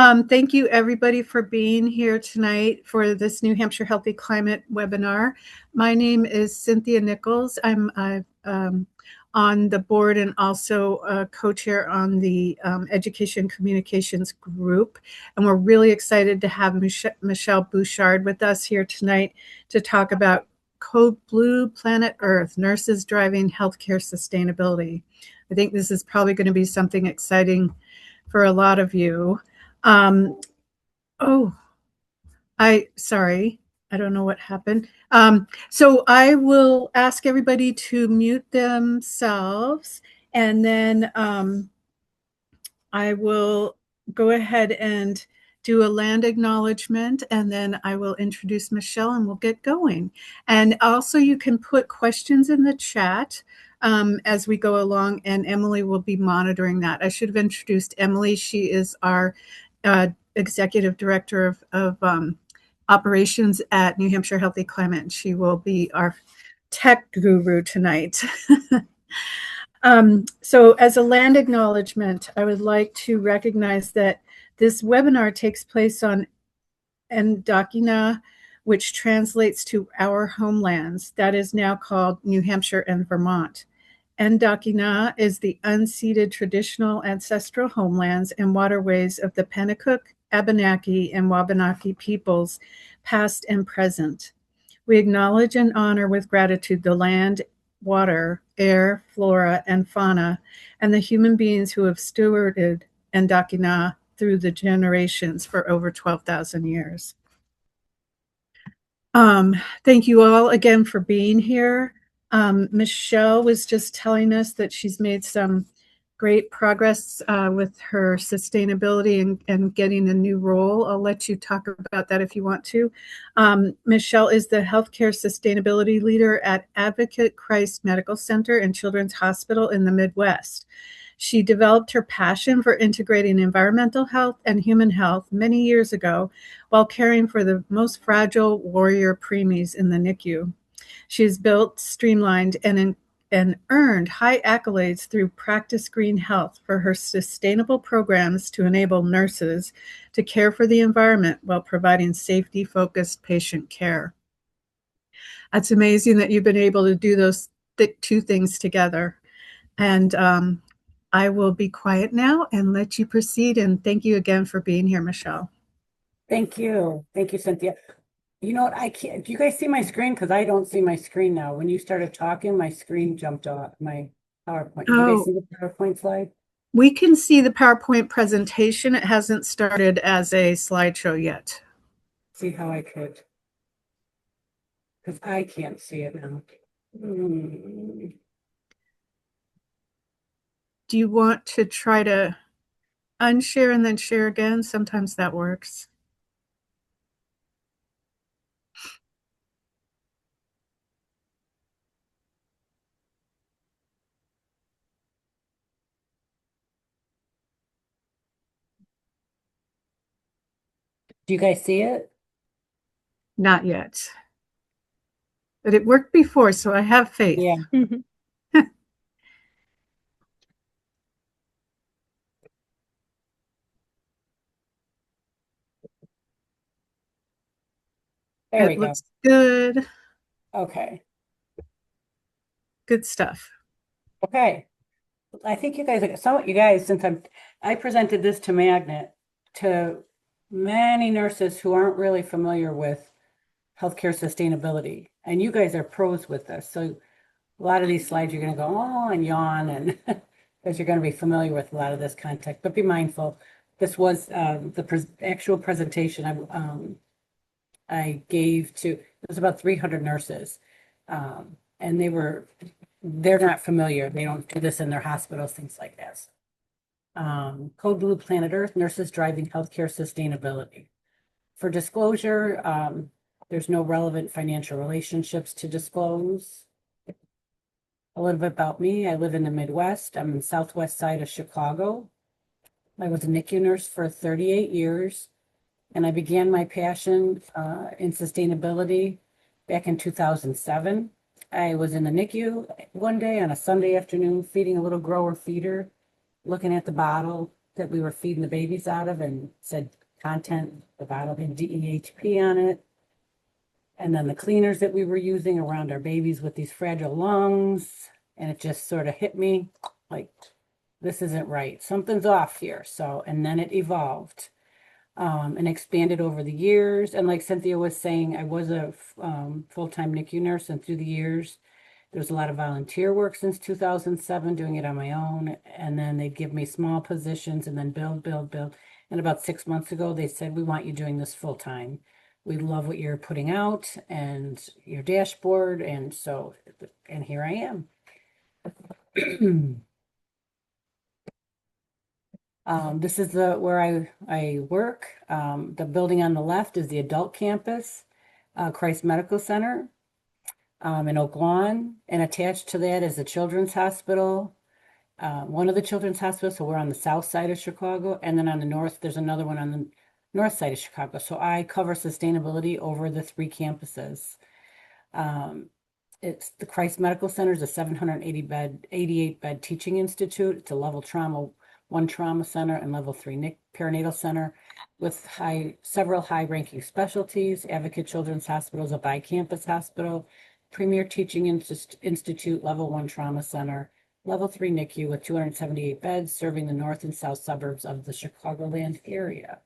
Thank you everybody for being here tonight for this New Hampshire Healthy Climate webinar. My name is Cynthia Nichols. I'm on the board and also a co-chair on the Education Communications Group. And we're really excited to have Michelle Bouchard with us here tonight to talk about Code Blue Planet Earth, Nurses Driving Healthcare Sustainability. I think this is probably going to be something exciting for a lot of you. Sorry, I don't know what happened. So I will ask everybody to mute themselves, and then I will go ahead and do a land acknowledgement, and then I will introduce Michelle and we'll get going. And also you can put questions in the chat as we go along, and Emily will be monitoring that. I should have introduced Emily. She is our Executive Director of Operations at New Hampshire Healthy Climate. She will be our tech guru tonight. So as a land acknowledgement, I would like to recognize that this webinar takes place on Endokina, which translates to our homelands. That is now called New Hampshire and Vermont. Endokina is the unceded traditional ancestral homelands and waterways of the Pennacook, Abenaki, and Wabanaki peoples, past and present. We acknowledge and honor with gratitude the land, water, air, flora, and fauna, and the human beings who have stewarded Endokina through the generations for over 12,000 years. Thank you all again for being here. Michelle was just telling us that she's made some great progress with her sustainability and getting a new role. I'll let you talk about that if you want to. Michelle is the healthcare sustainability leader at Advocate Christ Medical Center and Children's Hospital in the Midwest. She developed her passion for integrating environmental health and human health many years ago while caring for the most fragile warrior preemies in the NICU. She has built, streamlined, and earned high accolades through Practice Green Health for her sustainable programs to enable nurses to care for the environment while providing safety-focused patient care. It's amazing that you've been able to do those two things together. And I will be quiet now and let you proceed. And thank you again for being here, Michelle. Thank you. Thank you, Cynthia. You know what? I can't. Do you guys see my screen? Because I don't see my screen now. When you started talking, my screen jumped off my PowerPoint. Do you guys see the PowerPoint slide? We can see the PowerPoint presentation. It hasn't started as a slideshow yet. See how I could. Because I can't see it now. Do you want to try to unshare and then share again? Sometimes that works. Do you guys see it? Not yet. But it worked before, so I have faith. Yeah. There we go. It looks good. Okay. Good stuff. Okay. I think you guys, some of you guys, since I presented this to Magnet to many nurses who aren't really familiar with healthcare sustainability, and you guys are pros with this. So a lot of these slides you're going to go oh and yawn, and because you're going to be familiar with a lot of this content. But be mindful. This was the actual presentation I gave to. It was about 300 nurses, and they're not familiar. They don't do this in their hospitals, things like this. Code Blue Planet Earth, Nurses Driving Healthcare Sustainability. For disclosure, there's no relevant financial relationships to disclose. A little bit about me. I live in the Midwest. I'm in the southwest side of Chicago. I was a NICU nurse for 38 years, and I began my passion in sustainability back in 2007. I was in the NICU one day on a Sunday afternoon feeding a little grower feeder, looking at the bottle that we were feeding the babies out of and said content, the bottle had DEHP on it. And then the cleaners that we were using around our babies with these fragile lungs. And it just sort of hit me like, this isn't right. Something's off here. So, and then it evolved and expanded over the years. And like Cynthia was saying, I was a full-time NICU nurse, and through the years, there was a lot of volunteer work since 2007, doing it on my own. And then they'd give me small positions and then build. And about 6 months ago, they said, we want you doing this full-time. We love what you're putting out and your dashboard. And so, and here I am. This is where I work. The building on the left is the adult campus, Christ Medical Center in Oak Lawn. And attached to that is the Children's Hospital, one of the Children's Hospitals. So we're on the south side of Chicago. And then on the north, there's another one on the north side of Chicago. So I cover sustainability over the 3 campuses. It's the Christ Medical Center is a 88 bed teaching institute. It's a level 1 trauma center and level 3 NIC perinatal center with several high-ranking specialties. Advocate Children's Hospital is a bi-campus hospital. Premier Teaching Institute, level 1 trauma center, level 3 NICU with 278 beds, serving the north and south suburbs of the Chicagoland area.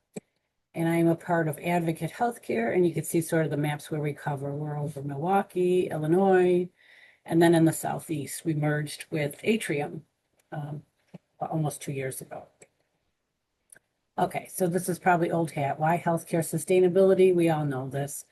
And I am a part of Advocate Healthcare, and you can see sort of the maps where we cover. We're over Milwaukee, Illinois, and then in the southeast, we merged with Atrium almost 2 years ago. Okay, so this is probably old hat. Why healthcare sustainability? We all know this.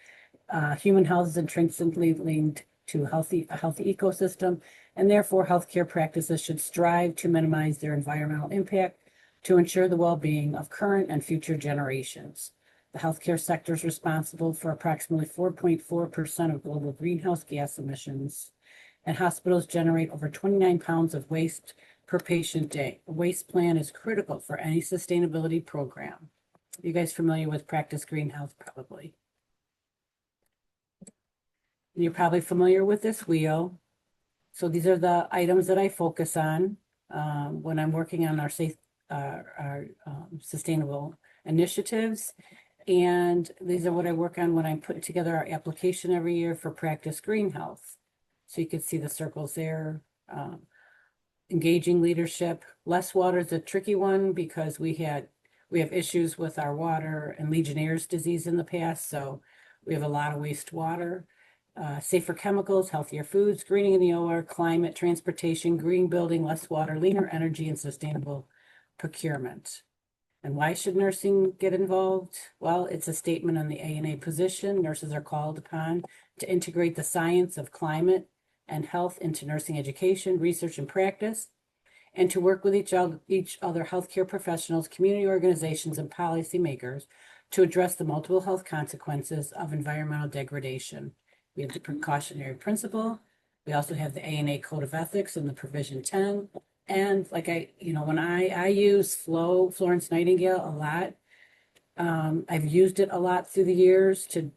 Human health is intrinsically linked to a healthy ecosystem, and therefore healthcare practices should strive to minimize their environmental impact to ensure the well-being of current and future generations. The healthcare sector is responsible for approximately 4.4% of global greenhouse gas emissions, and hospitals generate over 29 pounds of waste per patient day. A waste plan is critical for any sustainability program. You guys familiar with Practice Green Health? Probably. You're probably familiar with this wheel. So these are the items that I focus on when I'm working on our sustainable initiatives. And these are what I work on when I'm putting together our application every year for Practice Green Health. So you can see the circles there. Engaging leadership. Less water is a tricky one because we have issues with our water and Legionnaire's disease in the past. So we have a lot of wastewater. Safer chemicals, healthier foods, greening in the OR, climate, transportation, green building, less water, leaner energy, and sustainable procurement. And why should nursing get involved? Well, it's a statement on the ANA position. Nurses are called upon to integrate the science of climate and health into nursing education, research, and practice, and to work with each other healthcare professionals, community organizations, and policymakers to address the multiple health consequences of environmental degradation. We have the precautionary principle. We also have the ANA Code of Ethics and the Provision 10. And like when I use Florence Nightingale a lot. I've used it a lot through the years to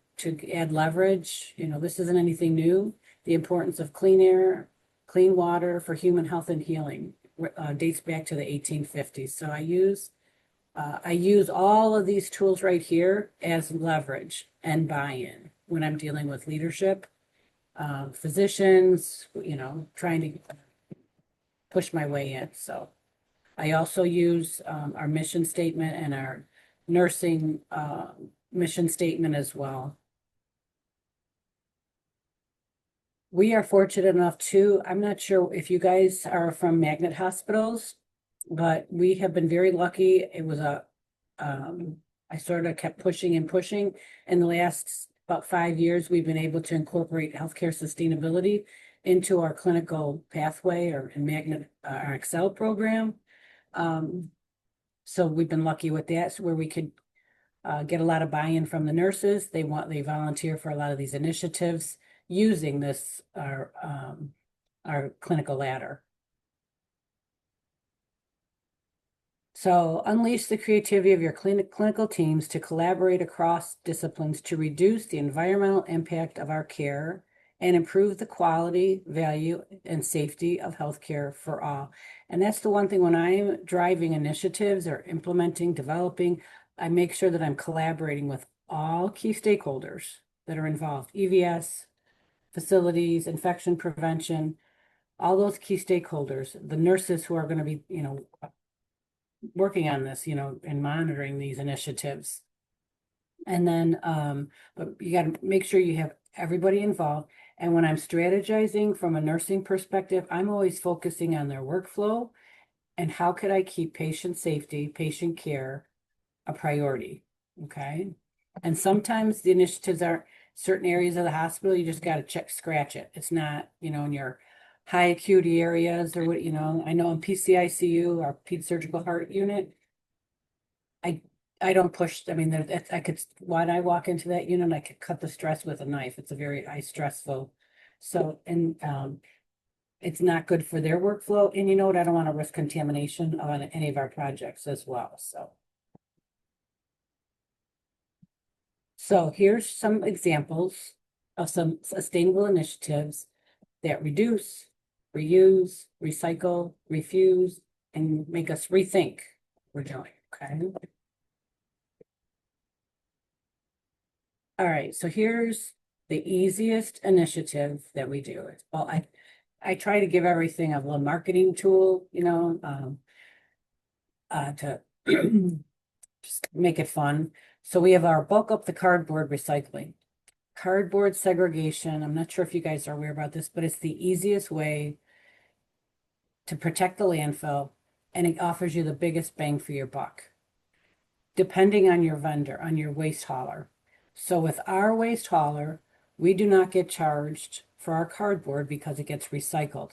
add leverage. This isn't anything new. The importance of clean air, clean water for human health and healing dates back to the 1850s. So I use all of these tools right here as leverage and buy-in when I'm dealing with leadership, physicians, trying to push my way in. So I also use our mission statement and our nursing mission statement as well. We are fortunate enough to, I'm not sure if you guys are from magnet hospitals, but we have been very lucky. It was I sort of kept pushing and pushing. In the last about 5 years, we've been able to incorporate healthcare sustainability into our clinical pathway or in magnet, our Excel program. So we've been lucky with that, so where we could get a lot of buy-in from the nurses. They volunteer for a lot of these initiatives using this, our clinical ladder. So unleash the creativity of your clinical teams to collaborate across disciplines to reduce the environmental impact of our care and improve the quality, value, and safety of healthcare for all. And that's the one thing when I'm driving initiatives or implementing, developing, I make sure that I'm collaborating with all key stakeholders that are involved, EVS, facilities, infection prevention, all those key stakeholders, the nurses who are going to be, working on this, and monitoring these initiatives. And then, but you got to make sure you have everybody involved. And when I'm strategizing from a nursing perspective, I'm always focusing on their workflow and how could I keep patient safety, patient care a priority. Okay. And sometimes the initiatives are certain areas of the hospital, you just got to scratch it. It's not, in your high acuity areas or what, I know in PCICU or ped surgical heart unit, I don't push, I mean, I could, when I walk into that unit, I could cut the stress with a knife. It's a very high stressful. So, and it's not good for their workflow. And you know what? I don't want to risk contamination on any of our projects as well. So here's some examples of some sustainable initiatives that reduce, reuse, recycle, refuse, and make us rethink what we're doing. Okay. All right, so here's the easiest initiative that we do. Well, I try to give everything a little marketing tool, to just make it fun. So we have our bulk up the cardboard recycling. Cardboard segregation, I'm not sure if you guys are aware about this, but it's the easiest way to protect the landfill, and it offers you the biggest bang for your buck, depending on your vendor, on your waste hauler. So with our waste hauler, we do not get charged for our cardboard because it gets recycled.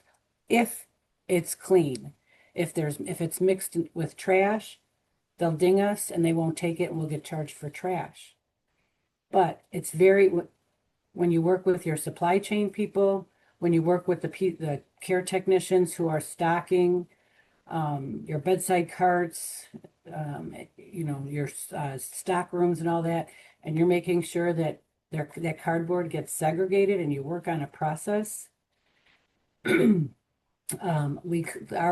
If it's clean, if it's mixed with trash, they'll ding us and they won't take it and we'll get charged for trash. But it's when you work with your supply chain people, when you work with the care technicians who are stocking your bedside carts, your stock rooms and all that, and you're making sure that that cardboard gets segregated and you work on a process. Our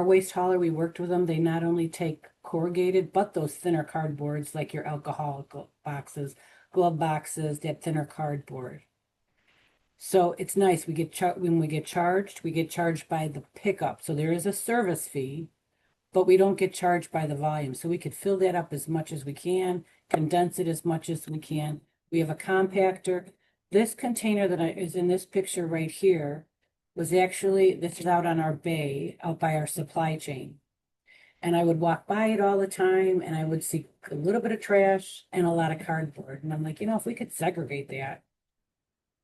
waste hauler, we worked with them. They not only take corrugated, but those thinner cardboards like your alcohol boxes, glove boxes, that thinner cardboard. So it's nice. When we get charged by the pickup. So there is a service fee, but we don't get charged by the volume. So we could fill that up as much as we can, condense it as much as we can. We have a compactor. This container that is in this picture right here was actually, this is out on our bay, out by our supply chain. And I would walk by it all the time and I would see a little bit of trash and a lot of cardboard. And I'm like, if we could segregate that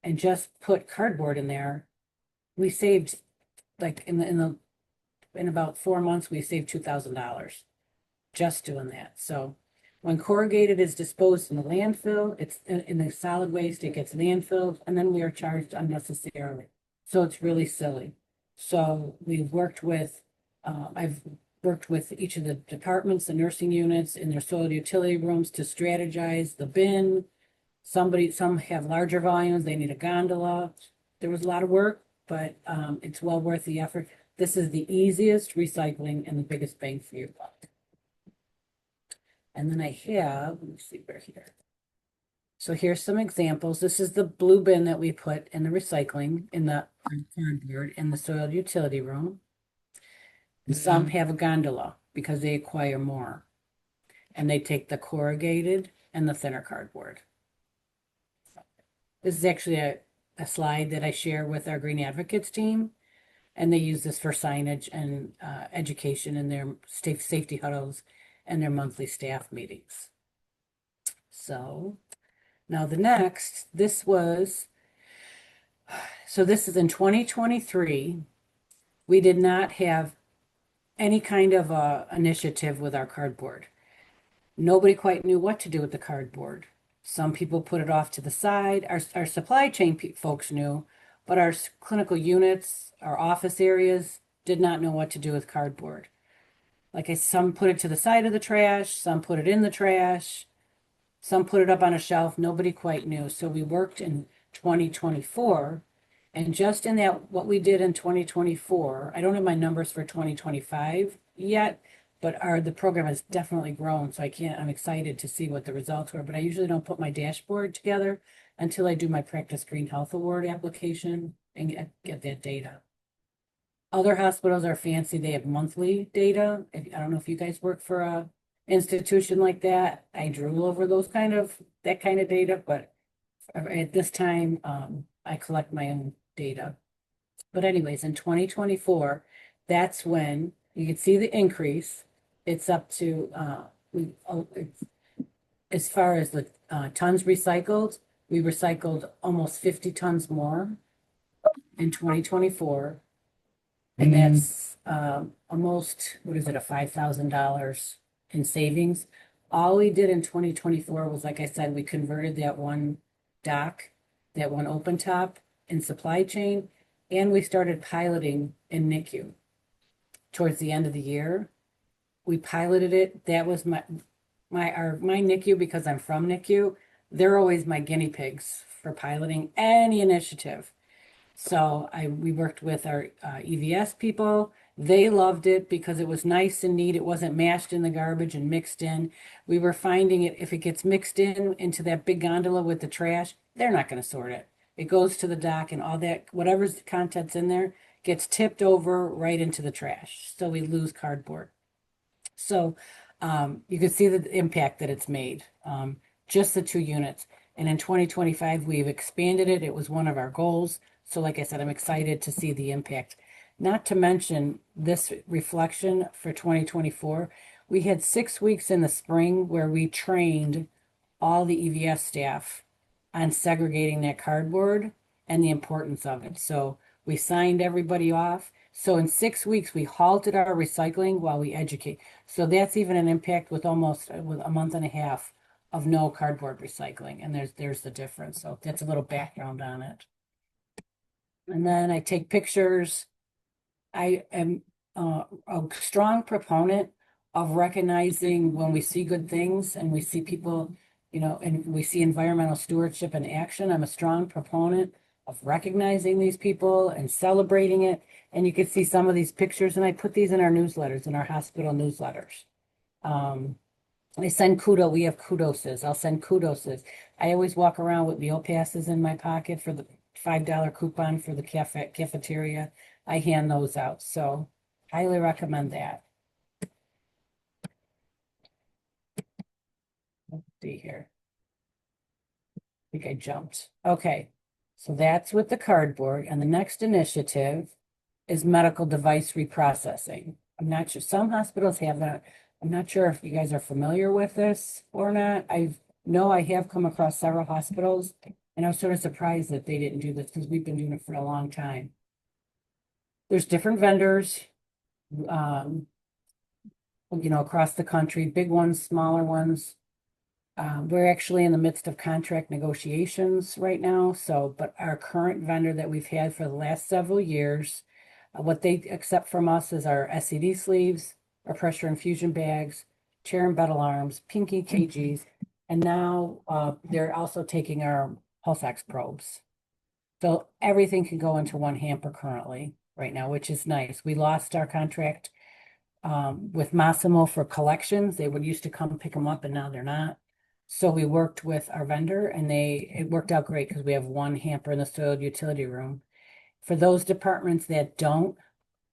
and just put cardboard in there, we saved, like in about 4 months, we saved $2,000 just doing that. So when corrugated is disposed in the landfill, it's in the solid waste, it gets landfilled, and then we are charged unnecessarily. So it's really silly. So I've worked with each of the departments, the nursing units in their soil utility rooms to strategize the bin. Some have larger volumes, they need a gondola. There was a lot of work, but it's well worth the effort. This is the easiest recycling and the biggest bang for your buck. And then let me see where here. So here's some examples. This is the blue bin that we put in the recycling in the cardboard in the soil utility room. Some have a gondola because they acquire more. And they take the corrugated and the thinner cardboard. This is actually a slide that I share with our Green Advocates team. And they use this for signage and education in their safety huddles and their monthly staff meetings. So now this is in 2023. We did not have any kind of initiative with our cardboard. Nobody quite knew what to do with the cardboard. Some people put it off to the side. Our supply chain folks knew, but our clinical units, our office areas did not know what to do with cardboard. Some put it to the side of the trash, some put it in the trash, some put it up on a shelf. Nobody quite knew. So we worked in 2024 And just in that, what we did in 2024, I don't have my numbers for 2025 yet, but the program has definitely grown. So I'm excited to see what the results were, but I usually don't put my dashboard together until I do my Practice Green Health Award application and get that data. Other hospitals are fancy. They have monthly data. I don't know if you guys work for a institution like that. I drool over that kind of data, but at this time, I collect my own data. But anyways, in 2024, that's when you can see the increase. It's up to, as far as the tons recycled, we recycled almost 50 tons more in 2024. And that's almost, what is it, a $5,000 in savings. All we did in 2024 was, like I said, we converted that one dock, that one open top in supply chain, and we started piloting in NICU. Towards the end of the year, we piloted it. That was my NICU, because I'm from NICU. They're always my guinea pigs for piloting any initiative. So we worked with our EVS people. They loved it because it was nice and neat. It wasn't mashed in the garbage and mixed in. We were finding it, if it gets mixed into that big gondola with the trash, they're not going to sort it. It goes to the dock, and all that, whatever's contents in there, gets tipped over right into the trash. So we lose cardboard. So you can see the impact that it's made, just the 2 units. And in 2025, we've expanded it. It was one of our goals. So like I said, I'm excited to see the impact. Not to mention this reflection for 2024. We had 6 weeks in the spring where we trained all the EVS staff on segregating that cardboard and the importance of it. So we signed everybody off. So in 6 weeks, we halted our recycling while we educate. So that's even an impact with a month and a half of no cardboard recycling. And there's the difference. So that's a little background on it. And then I take pictures. I am a strong proponent of recognizing when we see good things and we see people, and we see environmental stewardship in action. I'm a strong proponent of recognizing these people and celebrating it. And you can see some of these pictures, and I put these in our newsletters, in our hospital newsletters. I send kudos. We have kudoses. I'll send kudoses. I always walk around with meal passes in my pocket for the $5 coupon for the cafeteria. I hand those out. So highly recommend that. Let's see here. I think I jumped. Okay. So that's with the cardboard. And the next initiative is medical device reprocessing. I'm not sure. Some hospitals have that. I'm not sure if you guys are familiar with this or not. I have come across several hospitals, and I was sort of surprised that they didn't do this because we've been doing it for a long time. There's different vendors, across the country, big ones, smaller ones. We're actually in the midst of contract negotiations right now. But our current vendor that we've had for the last several years, what they accept from us is our SED sleeves, our pressure infusion bags, chair and bed alarms, pink EKGs, and now they're also taking our pulse ox probes. So everything can go into one hamper currently right now, which is nice. We lost our contract with Massimo for collections. They would used to come pick them up, and now they're not. So we worked with our vendor, and it worked out great because we have one hamper in the soiled utility room. For those departments that don't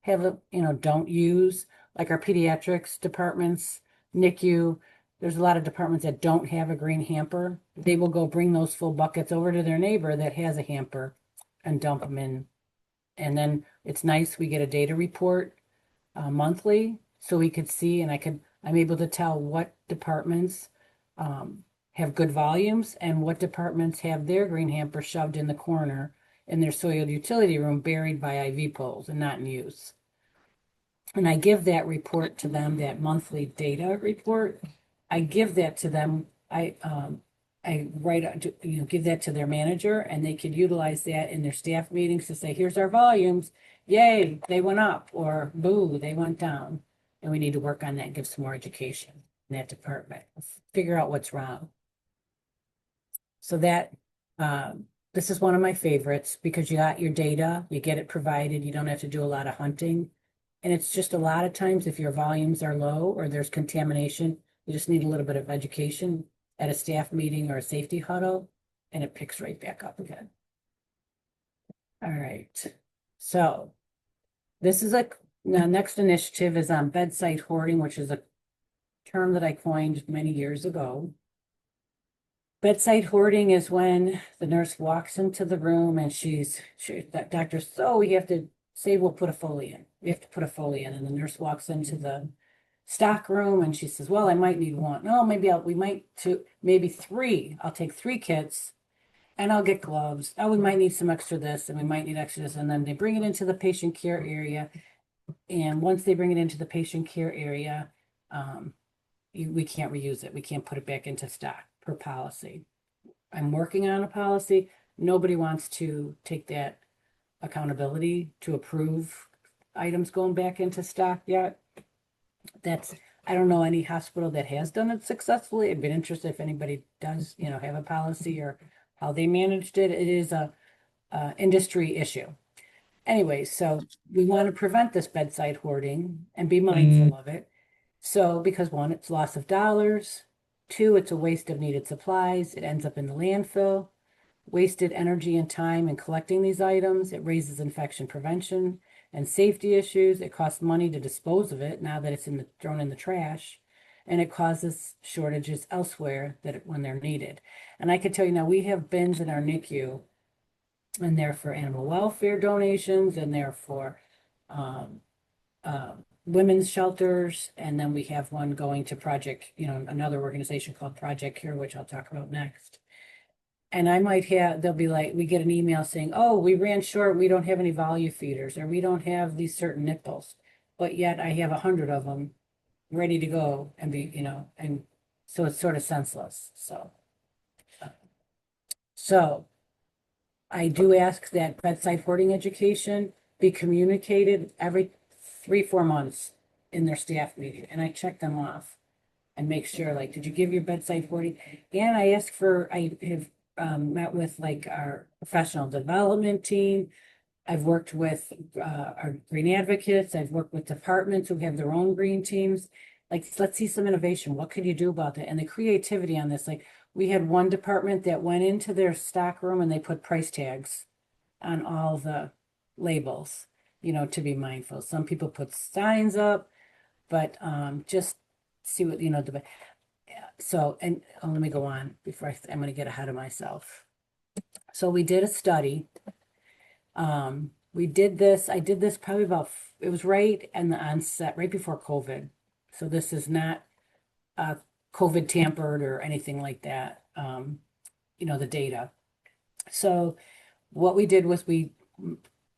have don't use, like our pediatrics departments, NICU, there's a lot of departments that don't have a green hamper. They will go bring those full buckets over to their neighbor that has a hamper and dump them in. And then it's nice, we get a data report monthly, so we could see, and I'm able to tell what departments have good volumes and what departments have their green hamper shoved in the corner in their soiled utility room, buried by IV poles and not in use. And I give that report to them, that monthly data report. I give that to them. I give that to their manager, and they could utilize that in their staff meetings to say, here's our volumes. Yay, they went up, or boo, they went down. And we need to work on that and give some more education in that department. Figure out what's wrong. So that This is one of my favorites because you got your data, you get it provided, you don't have to do a lot of hunting. And it's just a lot of times if your volumes are low or there's contamination, you just need a little bit of education at a staff meeting or a safety huddle, and it picks right back up again. All right. So this is the next initiative is on bedside hoarding, which is a term that I coined many years ago. Bedside hoarding is when the nurse walks into the room and that doctor, so we have to say we'll put a Foley in. We have to put a Foley in, and the nurse walks into the stock room and she says, well, I might need one. No, maybe three. I'll take 3 kits and I'll get gloves. Oh, we might need some extra this and we might need extra this. And then they bring it into the patient care area. And once they bring it into the patient care area, we can't reuse it. We can't put it back into stock per policy. I'm working on a policy. Nobody wants to take that accountability to approve items going back into stock yet. I don't know any hospital that has done it successfully. I'd be interested if anybody does, have a policy or how they managed it. It is a industry issue. Anyway, so we want to prevent this bedside hoarding and be mindful of it. So because 1, it's loss of dollars. 2, it's a waste of needed supplies. It ends up in the landfill. Wasted energy and time in collecting these items. It raises infection prevention and safety issues. It costs money to dispose of it now that it's thrown in the trash. And it causes shortages elsewhere when they're needed. And I can tell you now, we have bins in our NICU, and they're for animal welfare donations, and they're for women's shelters, and then we have one going to another organization called Project Care, which I'll talk about next. And they'll be like, we get an email saying, oh, we ran short, we don't have any volume feeders, or we don't have these certain nipples, but yet I have 100 of them ready to go and and so it's sort of senseless. So I do ask that bedside hoarding education be communicated every 3-4 months in their staff meeting, and I check them off and make sure, like, did you give your bedside hoarding? And I have met with our professional development team. I've worked with our green advocates. I've worked with departments who have their own green teams. Like, let's see some innovation. What could you do about that? And the creativity on this, like, we had one department that went into their stock room and they put price tags on all the labels, to be mindful. Some people put signs up, but just see what, let me go on before I'm going to get ahead of myself. So we did a study. I did this probably it was right in the onset, right before COVID. So this is not COVID tampered or anything like that, the data. So what we did was we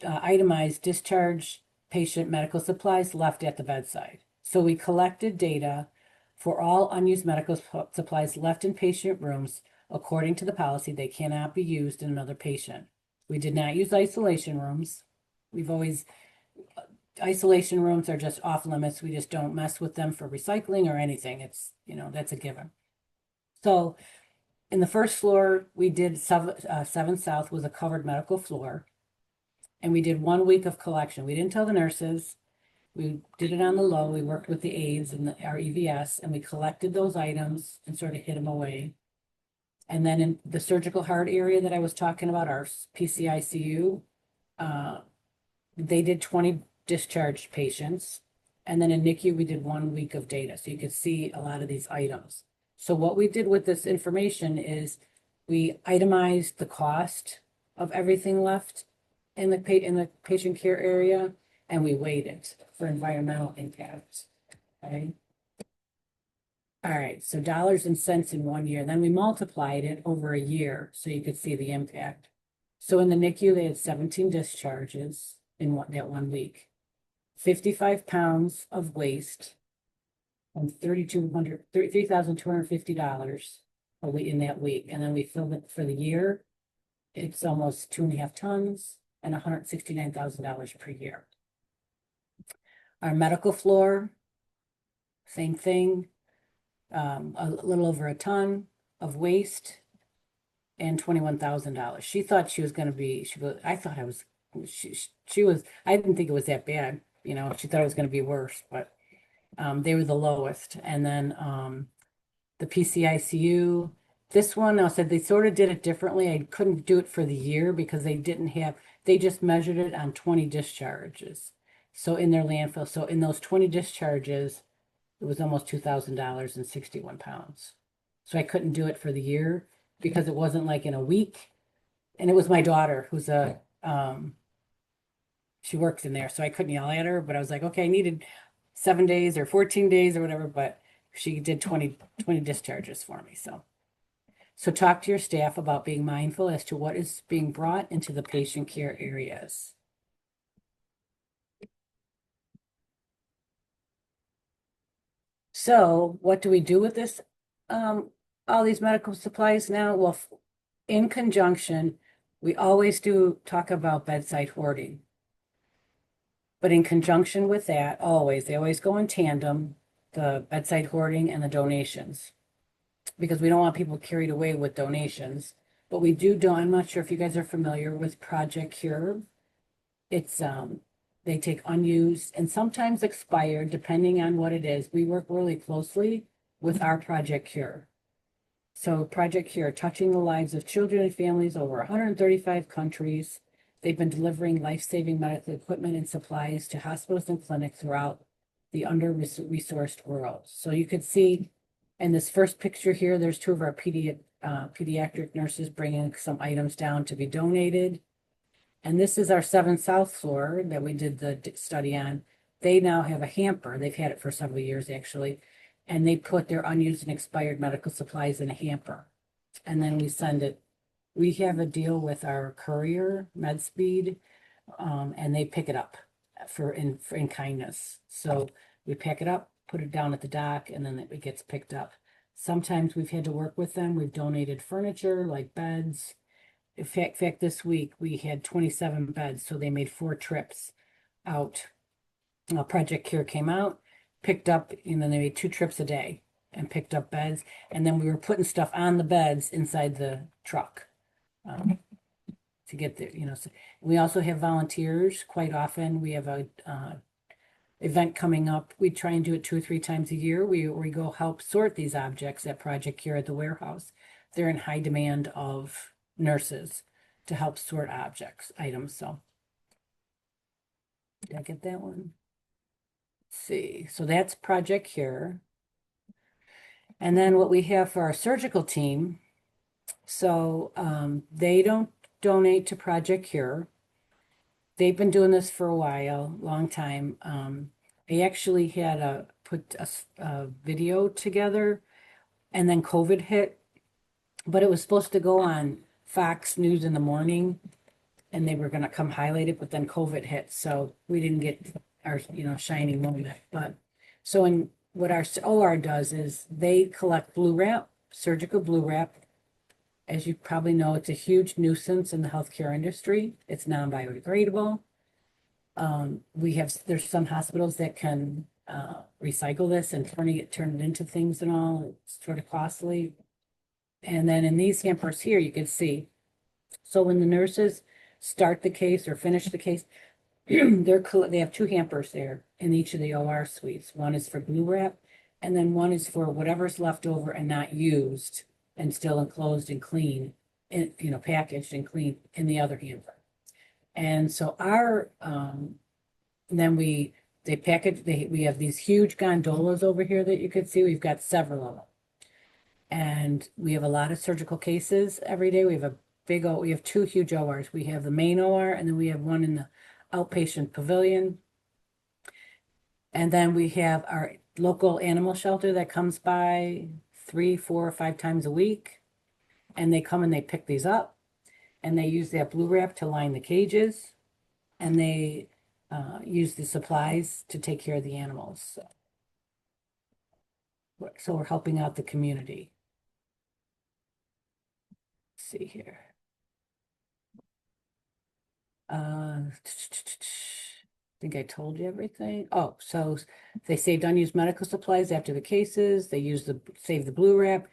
itemized discharge patient medical supplies left at the bedside. So we collected data for all unused medical supplies left in patient rooms. According to the policy, they cannot be used in another patient. We did not use isolation rooms. Isolation rooms are just off limits. We just don't mess with them for recycling or anything. It's, that's a given. So in the first floor, we did 7 South was a covered medical floor. And we did 1 week of collection. We didn't tell the nurses. We did it on the low. We worked with the aides and our EVS, and we collected those items and sort of hid them away. And then in the surgical heart area that I was talking about, our PCICU, they did 20 discharged patients. And then in NICU, we did 1 week of data. So you could see a lot of these items. So what we did with this information is we itemized the cost of everything left in the patient care area, and we weighed it for environmental impact. Okay. All right, so dollars and cents in 1 year. Then we multiplied it over a year so you could see the impact. So in the NICU, they had 17 discharges in that 1 week, 55 pounds of waste, and $3,250 in that week. And then we filled it for the year. It's almost 2.5 tons and $169,000 per year. Our medical floor, same thing, a little over a ton of waste and $21,000. She thought she was going to be, I thought she was, I didn't think it was that bad. She thought it was going to be worse, but they were the lowest. And then the PCICU, this one, I said they sort of did it differently. I couldn't do it for the year because they just measured it on 20 discharges. So in their landfill, so in those 20 discharges, it was almost $2,000 and 61 pounds. So I couldn't do it for the year because it wasn't like in a week. And it was my daughter who's she works in there, so I couldn't yell at her, but I was like, okay, I needed 7 days or 14 days or whatever, but she did 20 discharges for me. So talk to your staff about being mindful as to what is being brought into the patient care areas. So what do we do with this? All these medical supplies now? Well, in conjunction, we always do talk about bedside hoarding. But in conjunction with that, they always go in tandem, the bedside hoarding and the donations, because we don't want people carried away with donations. But we do, I'm not sure if you guys are familiar with Project Cure. It's, they take unused and sometimes expired, depending on what it is. We work really closely with our Project Cure. So Project Cure, touching the lives of children and families over 135 countries. They've been delivering life-saving medical equipment and supplies to hospitals and clinics throughout the under-resourced world. So you could see in this first picture here, there's two of our pediatric nurses bringing some items down to be donated. And this is our 7 South floor that we did the study on. They now have a hamper. They've had it for several years, actually. And they put their unused and expired medical supplies in a hamper. And then we send it. We have a deal with our courier, MedSpeed, and they pick it up in kindness. So we pack it up, put it down at the dock, and then it gets picked up. Sometimes we've had to work with them. We've donated furniture like beds. In fact, this week we had 27 beds, so they made 4 trips out. Project Cure came out, picked up, and then they made 2 trips a day and picked up beds. And then we were putting stuff on the beds inside the truck to get there. So we also have volunteers quite often. We have a event coming up. We try and do it 2 or 3 times a year. We go help sort these objects at Project Cure at the warehouse. They're in high demand of nurses to help sort items. So did I get that one? Let's see. So that's Project Cure. And then what we have for our surgical team. So they don't donate to Project Cure. They've been doing this for a while, long time. They actually had put a video together, and then COVID hit, but it was supposed to go on Fox News in the morning, and they were going to come highlight it, but then COVID hit, so we didn't get our shining moment. But so what our OR does is they collect blue wrap, surgical blue wrap. As you probably know, it's a huge nuisance in the healthcare industry. It's non-biodegradable. There's some hospitals that can recycle this and turn it into things and all. It's sort of costly. And then in these hampers here, you can see. So when the nurses start the case or finish the case, they have 2 hampers there in each of the OR suites. One is for blue wrap, and then one is for whatever's left over and not used and still enclosed and clean, packaged and clean in the other hamper. And so we have these huge gondolas over here that you could see. We've got several of them. And we have a lot of surgical cases every day. We have 2 huge ORs. We have the main OR, and then we have one in the outpatient pavilion. And then we have our local animal shelter that comes by 3, 4, or 5 times a week. And they come and they pick these up, and they use that blue wrap to line the cages, and they use the supplies to take care of the animals. So we're helping out the community. Let's see here. I think I told you everything. Oh, so they saved unused medical supplies after the cases. They save the blue wrap.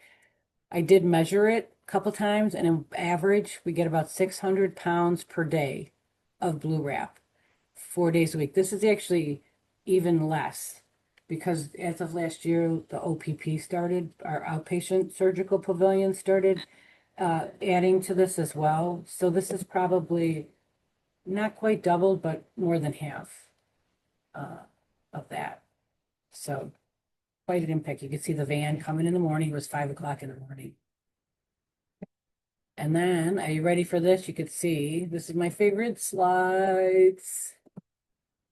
I did measure it a couple times, and on average, we get about 600 pounds per day of blue wrap, 4 days a week. This is actually even less because as of last year, the OPP started, our outpatient surgical pavilion started adding to this as well. So this is probably not quite doubled, but more than half of that. So quite an impact. You could see the van coming in the morning. It was 5 o'clock in the morning. And then, are you ready for this? You could see, this is my favorite slides.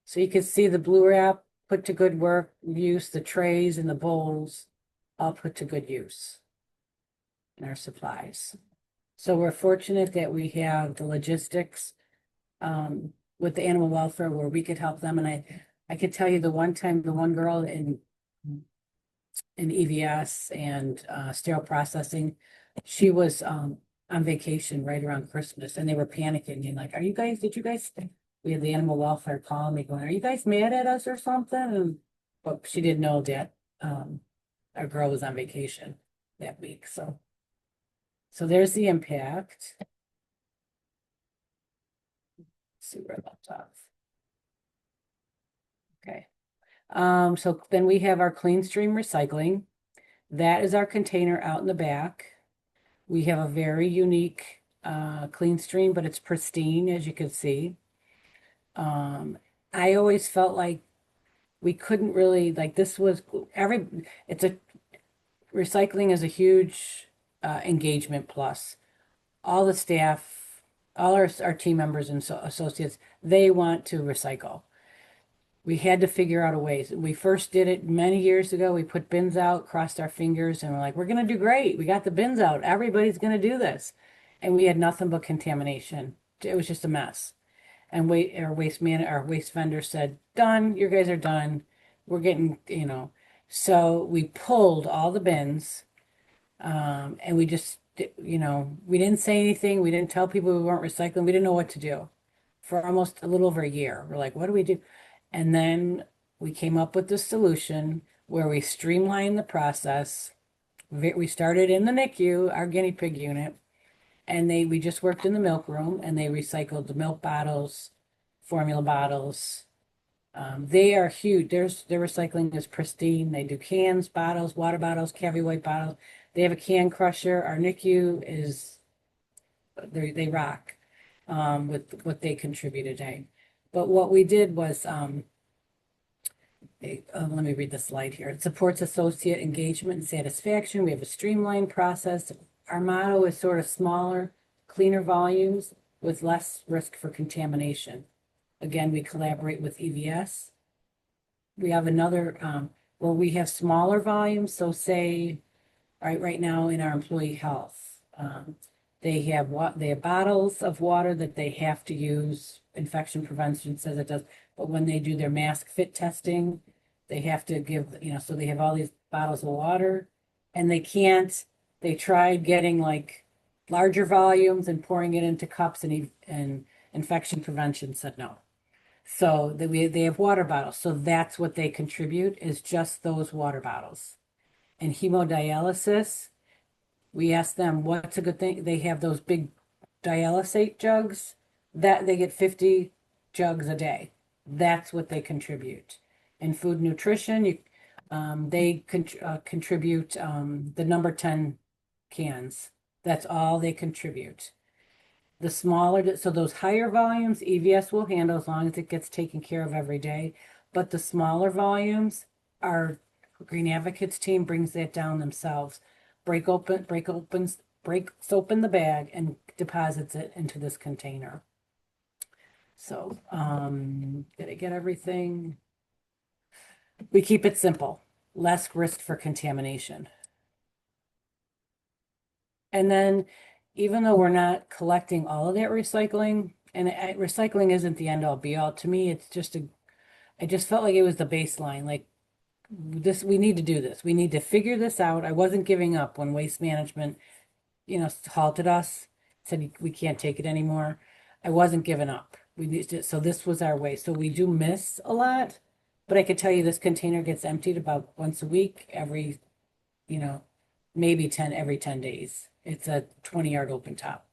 So you can see the blue wrap put to good work use, the trays and the bowls all put to good use in our supplies. So we're fortunate that we have the logistics with the animal welfare where we could help them. And I could tell you the one time, the one girl in EVS and sterile processing, she was on vacation right around Christmas, and they were panicking and like, did you guys, we had the animal welfare calling me going, are you guys mad at us or something? And, but she didn't know that our girl was on vacation that week. So there's the impact. Let's see where I left off. Okay. So then we have our clean stream recycling. That is our container out in the back. We have a very unique clean stream, but it's pristine, as you can see. I always felt like we couldn't really, like this was recycling is a huge engagement plus. All the staff, all our team members and associates, they want to recycle. We had to figure out a way. We first did it many years ago. We put bins out, crossed our fingers, and we're like, we're going to do great. We got the bins out. Everybody's going to do this. And we had nothing but contamination. It was just a mess. And our waste vendor said, done, you guys are done. We're getting, So we pulled all the bins, and we just, we didn't say anything. We didn't tell people we weren't recycling. We didn't know what to do for almost a little over a year. We're like, what do we do? And then we came up with the solution where we streamlined the process. We started in the NICU, our guinea pig unit, and we just worked in the milk room, and they recycled the milk bottles, formula bottles. They are huge. Their recycling is pristine. They do cans, bottles, water bottles, cavity white bottles. They have a can crusher. Our NICU they rock with what they contribute a day. But what we did was, let me read the slide here. It supports associate engagement and satisfaction. We have a streamlined process. Our motto is sort of smaller, cleaner volumes with less risk for contamination. Again, we collaborate with EVS. We have another where we have smaller volumes. So say, right now in our employee health, they have bottles of water that they have to use. Infection prevention says it does, but when they do their mask fit testing, they have to give, so they have all these bottles of water, and they tried getting like larger volumes and pouring it into cups, and infection prevention said no. So they have water bottles. So that's what they contribute, is just those water bottles. And hemodialysis, we asked them what's a good thing. They have those big dialysate jugs that they get 50 jugs a day. That's what they contribute. In food nutrition, they contribute the number 10 cans. That's all they contribute. The smaller, so those higher volumes, EVS will handle as long as it gets taken care of every day. But the smaller volumes, our Green Advocates team brings that down themselves. Breaks open the bag and deposits it into this container. So, did I get everything? We keep it simple, less risk for contamination. And then, even though we're not collecting all of that recycling, and recycling isn't the end all be all, to me, it's just I just felt like it was the baseline. Like we need to do this. We need to figure this out. I wasn't giving up when Waste Management, halted us, said we can't take it anymore. I wasn't giving up. So this was our way. So we do miss a lot, but I could tell you this container gets emptied about once a week, every, maybe 10 every 10 days. It's a 20-yard open top,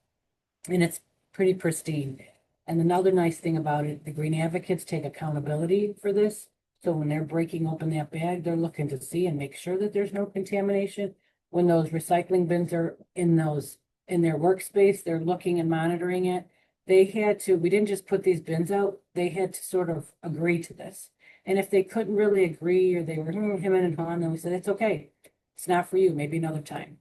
and it's pretty pristine. And another nice thing about it, the green advocates take accountability for this. So when they're breaking open that bag, they're looking to see and make sure that there's no contamination. When those recycling bins are in their workspace, they're looking and monitoring it. We didn't just put these bins out, they had to sort of agree to this. And if they couldn't really agree, or they were him and hawing, then we said, it's okay. It's not for you, maybe another time.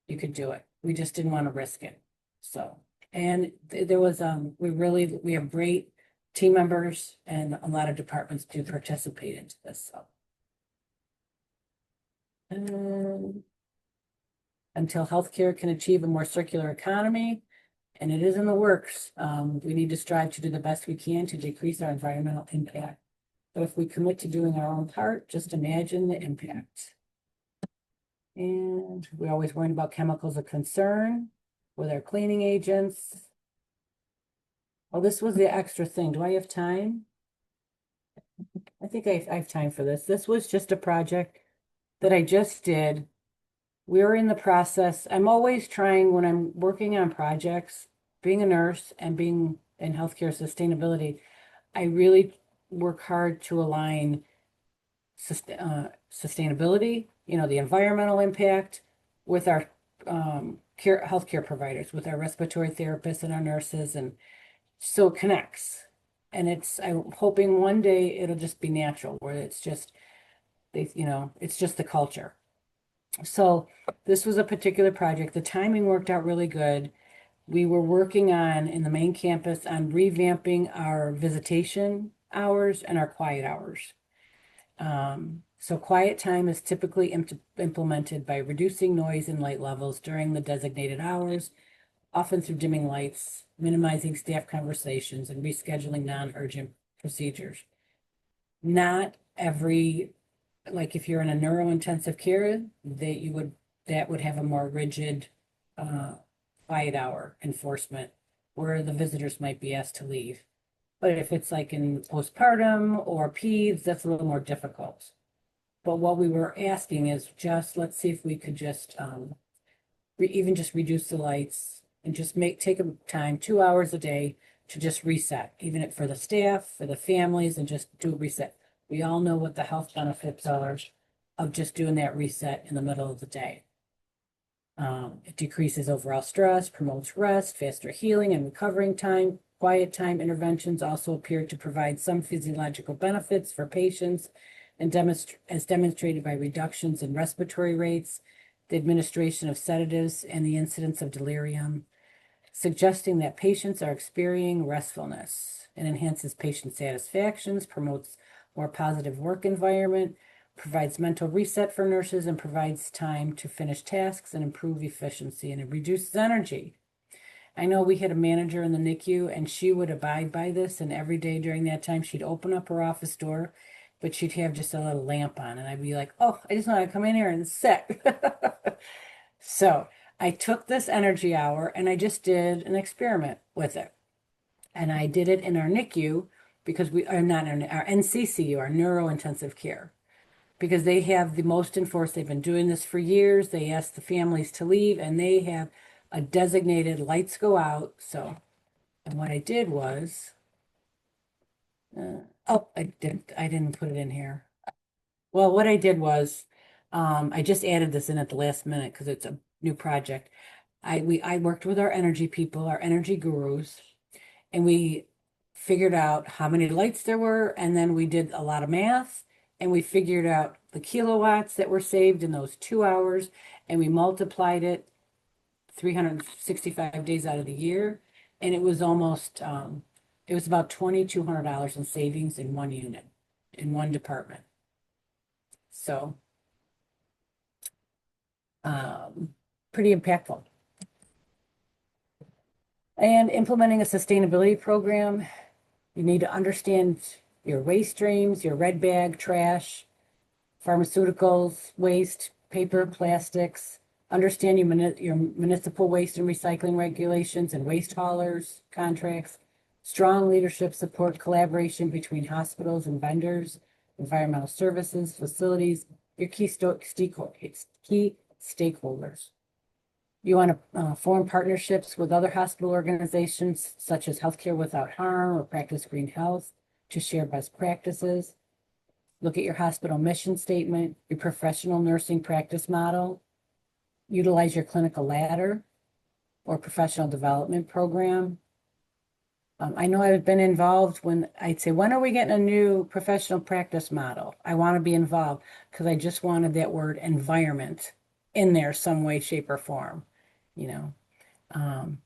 You could do it. We just didn't want to risk it. So, and there was, we have great team members, and a lot of departments do participate into this, so. Until healthcare can achieve a more circular economy, and it is in the works, we need to strive to do the best we can to decrease our environmental impact. So if we commit to doing our own part, just imagine the impact. And we're always worried about chemicals of concern with our cleaning agents. Oh, this was the extra thing. Do I have time? I think I have time for this. This was just a project that I just did. We're in the process. I'm always trying, when I'm working on projects, being a nurse and being in healthcare sustainability, I really work hard to align sustainability, the environmental impact, with our healthcare providers, with our respiratory therapists and our nurses, and so it connects. And I'm hoping one day it'll just be natural, where it's just it's just the culture. So this was a particular project. The timing worked out really good. We were working in the main campus on revamping our visitation hours and our quiet hours. So quiet time is typically implemented by reducing noise and light levels during the designated hours, often through dimming lights, minimizing staff conversations, and rescheduling non-urgent procedures. Not every, like if you're in a neurointensive care, that would have a more rigid quiet hour enforcement, where the visitors might be asked to leave. But if it's like in postpartum or peds, that's a little more difficult. But what we were asking is let's see if we could just even just reduce the lights and just take a time, 2 hours a day, to just reset, even for the staff, for the families, and just do a reset. We all know what the health benefits are of just doing that reset in the middle of the day. It decreases overall stress, promotes rest, faster healing and recovering time. Quiet time interventions also appear to provide some physiological benefits for patients, and as demonstrated by reductions in respiratory rates, the administration of sedatives, and the incidence of delirium, suggesting that patients are experiencing restfulness. It enhances patient satisfaction, promotes more positive work environment, provides mental reset for nurses, and provides time to finish tasks and improve efficiency, and it reduces energy. I know we had a manager in the NICU, and she would abide by this, and every day during that time, she'd open up her office door, but she'd have just a little lamp on, and I'd be like, oh, I just want to come in here and sit. So I took this energy hour, and I just did an experiment with it. And I did it in our NICU, because we are not in our NCCU, our neurointensive care, because they have the most enforced. They've been doing this for years. They ask the families to leave, and they have a designated lights go out. So, and what I did was, I didn't put it in here. Well, what I did was, I just added this in at the last minute because it's a new project. I worked with our energy people, our energy gurus, and we figured out how many lights there were, and then we did a lot of math, and we figured out the kilowatts that were saved in those 2 hours, and we multiplied it 365 days out of the year, and it was almost it was about $2,200 in savings in one unit, in one department. So pretty impactful. And implementing a sustainability program, you need to understand your waste streams, your red bag, trash, pharmaceuticals, waste, paper, plastics. Understand your municipal waste and recycling regulations and waste haulers contracts. Strong leadership support collaboration between hospitals and vendors, environmental services, facilities, your key stakeholders. You want to form partnerships with other hospital organizations such as Healthcare Without Harm or Practice Green Health to share best practices. Look at your hospital mission statement, your professional nursing practice model. Utilize your clinical ladder or professional development program. I know I've been involved when I'd say, when are we getting a new professional practice model? I want to be involved because I just wanted that word environment in there some way, shape, or form. You know,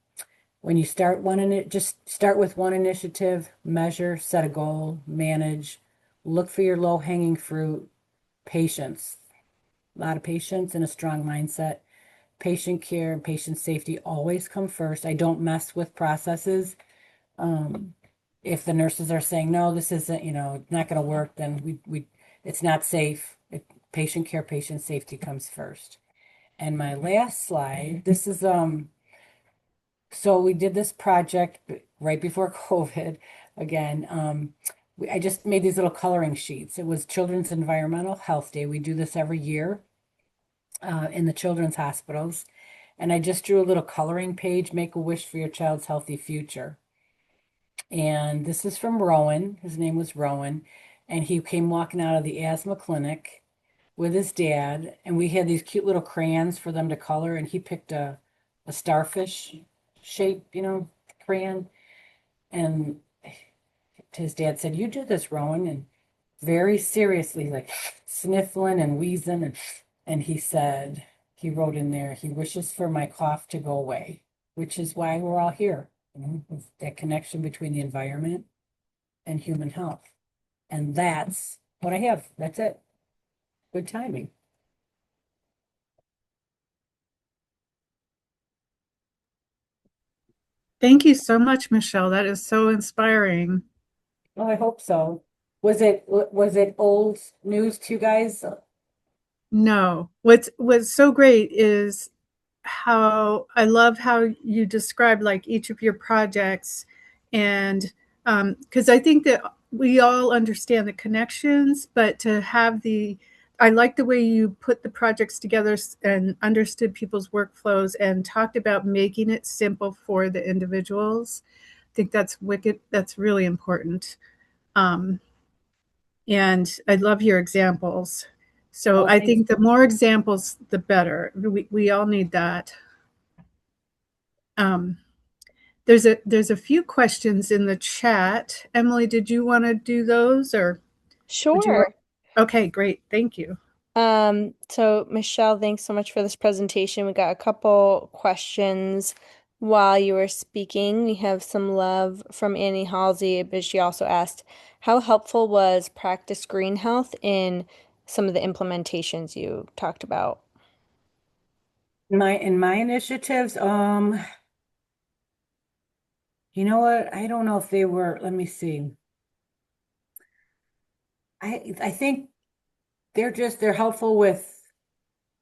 when you start just start with one initiative, measure, set a goal, manage, look for your low-hanging fruit, patience, a lot of patience and a strong mindset. Patient care and patient safety always come first. I don't mess with processes. If the nurses are saying, no, this isn't, not going to work, then it's not safe. Patient care, patient safety comes first. And my last slide, this is, so we did this project right before COVID again. I just made these little coloring sheets. It was Children's Environmental Health Day. We do this every year in the children's hospitals. And I just drew a little coloring page, make a wish for your child's healthy future. And this is from Rowan. His name was Rowan. And he came walking out of the asthma clinic with his dad. And we had these cute little crayons for them to color. And he picked a starfish shape, crayon. And his dad said, you do this, Rowan. And very seriously, like sniffling and wheezing. And he said, he wrote in there, he wishes for my cough to go away, which is why we're all here. That connection between the environment and human health. And that's what I have. That's it. Good timing. Thank you so much, Michelle. That is so inspiring. Well, I hope so. Was it old news to you guys? No, what's so great is how I love how you describe like each of your projects, and because I think that we all understand the connections, but to have I like the way you put the projects together and understood people's workflows and talked about making it simple for the individuals. I think that's wicked. That's really important. Um, and I love your examples. So Oh, I thanks. think the more examples, the better. We all need that. Um, there's a few questions in the chat. Emily, did you want to do those, or would you? Sure. Okay, great. Thank you. So Michelle, thanks so much for this presentation. We got a couple questions while you were speaking. We have some love from Annie Halsey, but she also asked, how helpful was Practice Green Health in some of the implementations you talked about? In my initiatives, you know what? I don't know if they were, let me see. I think they're helpful with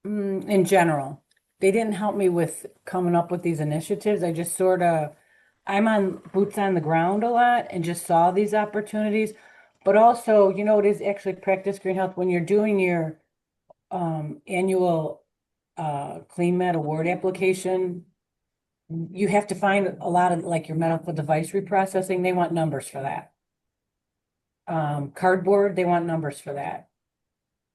in general. They didn't help me with coming up with these initiatives. I just I'm on boots on the ground a lot and just saw these opportunities. But also, it is actually Practice Green Health when you're doing your annual Clean Med Award application. You have to find a lot of like your medical device reprocessing. They want numbers for that. Cardboard, they want numbers for that.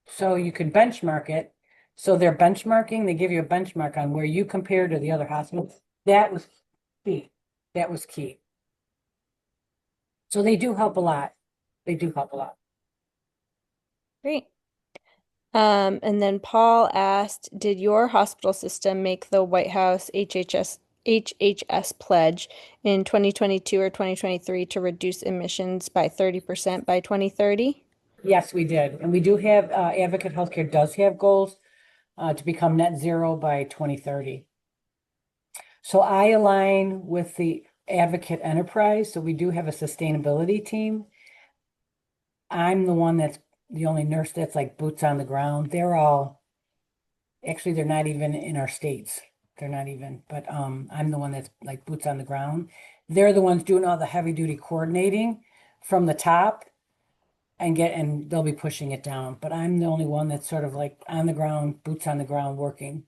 So you can benchmark it. So they're benchmarking, they give you a benchmark on where you compare to the other hospitals. That was key. That was key. So they do help a lot. They do help a lot. Great. And then Paul asked, did your hospital system make the White House HHS pledge in 2022 or 2023 to reduce emissions by 30% by 2030? Yes, we did. And we do have, Advocate Healthcare does have goals to become net zero by 2030. So I align with the Advocate Enterprise. So we do have a sustainability team. I'm the one that's the only nurse that's like boots on the ground. Actually, they're not even in our states. They're not even, but I'm the one that's like boots on the ground. They're the ones doing all the heavy duty coordinating from the top and they'll be pushing it down. But I'm the only one that's sort of like on the ground, boots on the ground working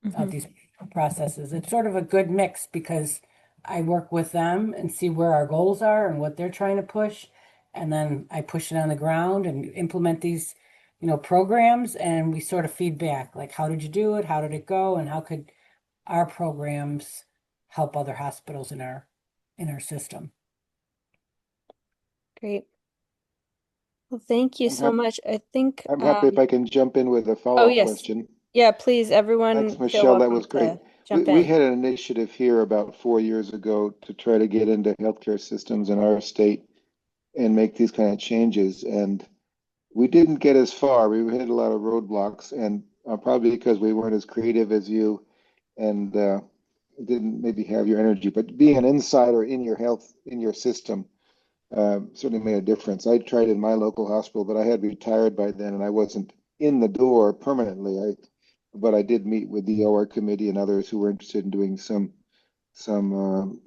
Mhm. these processes. It's sort of a good mix because I work with them and see where our goals are and what they're trying to push. And then I push it on the ground and implement these, programs, and we sort of feedback, like, how did you do it? How did it go? And how could our programs help other hospitals in our system? Great. Well, thank you I'm so happy. much. I think, I'm happy if I can jump in with a oh, follow-up yes. question. Yeah, please, everyone Thanks, feel Michelle. That welcome was great. to We jump we in. had an initiative here about 4 years ago to try to get into healthcare systems in our state and make these kind of changes. And we didn't get as far. We hit a lot of roadblocks, and probably because we weren't as creative as you and didn't maybe have your energy. But being an insider in your health, in your system, certainly made a difference. I tried in my local hospital, but I had retired by then, and I wasn't in the door permanently. But I did meet with the OR committee and others who were interested in doing some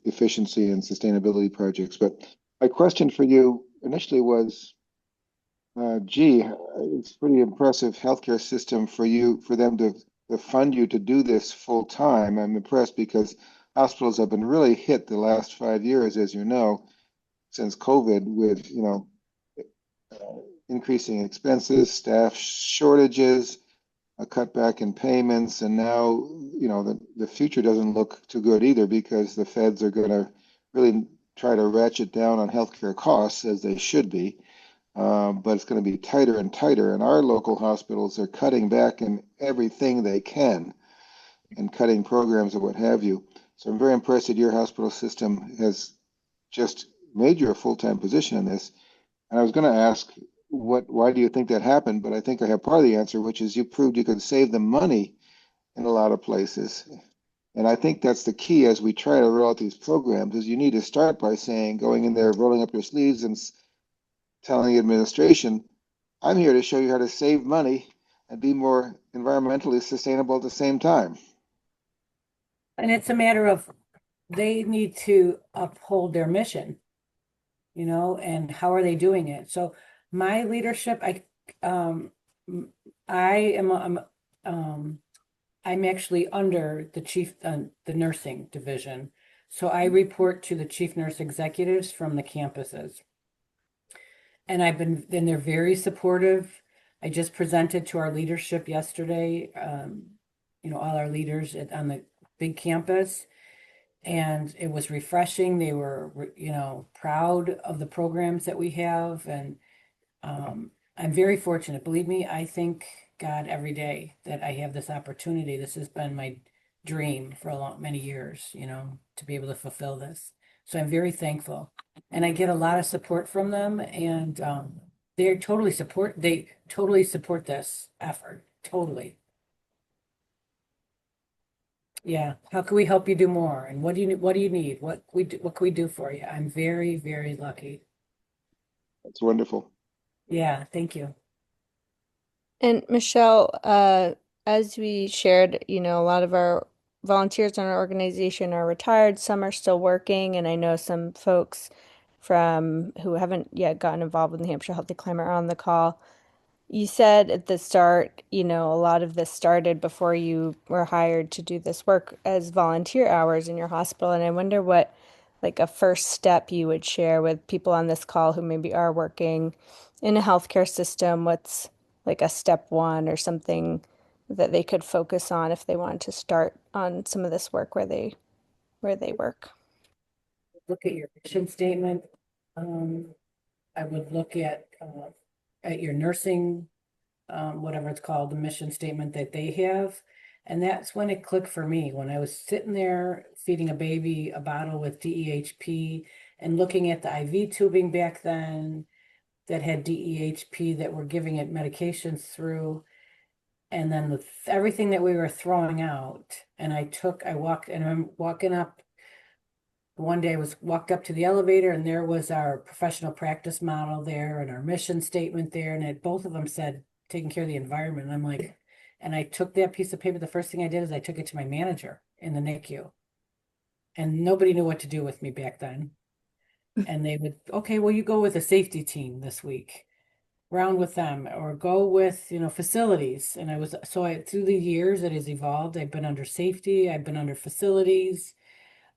efficiency and sustainability projects. But my question for you initially was, gee, it's pretty impressive healthcare system for you, for them to fund you to do this full time. I'm impressed because hospitals have been really hit the last 5 years, as you know, since COVID, with increasing expenses, staff shortages, a cutback in payments, and now the future doesn't look too good either because the feds are going to really try to ratchet down on healthcare costs as they should be. But it's going to be tighter and tighter, and our local hospitals are cutting back in everything they can and cutting programs and what have you. So I'm very impressed that your hospital system has just made you a full-time position in this. And I was going to ask, why do you think that happened? But I think I have part of the answer, which is you proved you could save them money in a lot of places. And I think that's the key as we try to roll out these programs, is you need to start by saying, going in there, rolling up your sleeves and telling the administration, I'm here to show you how to save money and be more environmentally sustainable at the same time. And it's a matter of they need to uphold their mission, and how are they doing it? So my leadership, um, I am, I'm actually under the chief, the nursing division. So I report to the chief nurse executives from the campuses. And they're very supportive. I just presented to our leadership yesterday, all our leaders on the big campus, and it was refreshing. They were, proud of the programs that we have, and I'm very fortunate. Believe me, I thank God every day that I have this opportunity. This has been my dream for many years, to be able to fulfill this. So I'm very thankful, and I get a lot of support from them, and they totally support this effort. Totally. Yeah. How can we help you do more? And what do you need? What can we do for you? I'm very, very lucky. That's wonderful. Yeah, thank you. And Michelle, as we shared, a lot of our volunteers in our organization are retired, some are still working, and I know some folks from who haven't yet gotten involved in the Hampshire Healthy Climate are on the call. You said at the start, a lot of this started before you were hired to do this work as volunteer hours in your hospital. And I wonder what, like, a first step you would share with people on this call who maybe are working in a healthcare system. What's like a step one or something that they could focus on if they wanted to start on some of this work where they work? Look at your mission statement. I would look at your nursing, whatever it's called, the mission statement that they have. And that's when it clicked for me, when I was sitting there feeding a baby a bottle with DEHP and looking at the IV tubing back then that had DEHP that were giving it medications through, and then everything that we were throwing out. And I walked, and I'm walking up. One day I walked up to the elevator, and there was our professional practice model there and our mission statement there. And both of them said, taking care of the environment. And I'm like, and I took that piece of paper. The first thing I did is I took it to my manager in the NICU. And nobody knew what to do with me back then. And they would, okay, well, you go with a safety team this week. around with them, or go with, facilities. And through the years it has evolved. I've been under safety, I've been under facilities.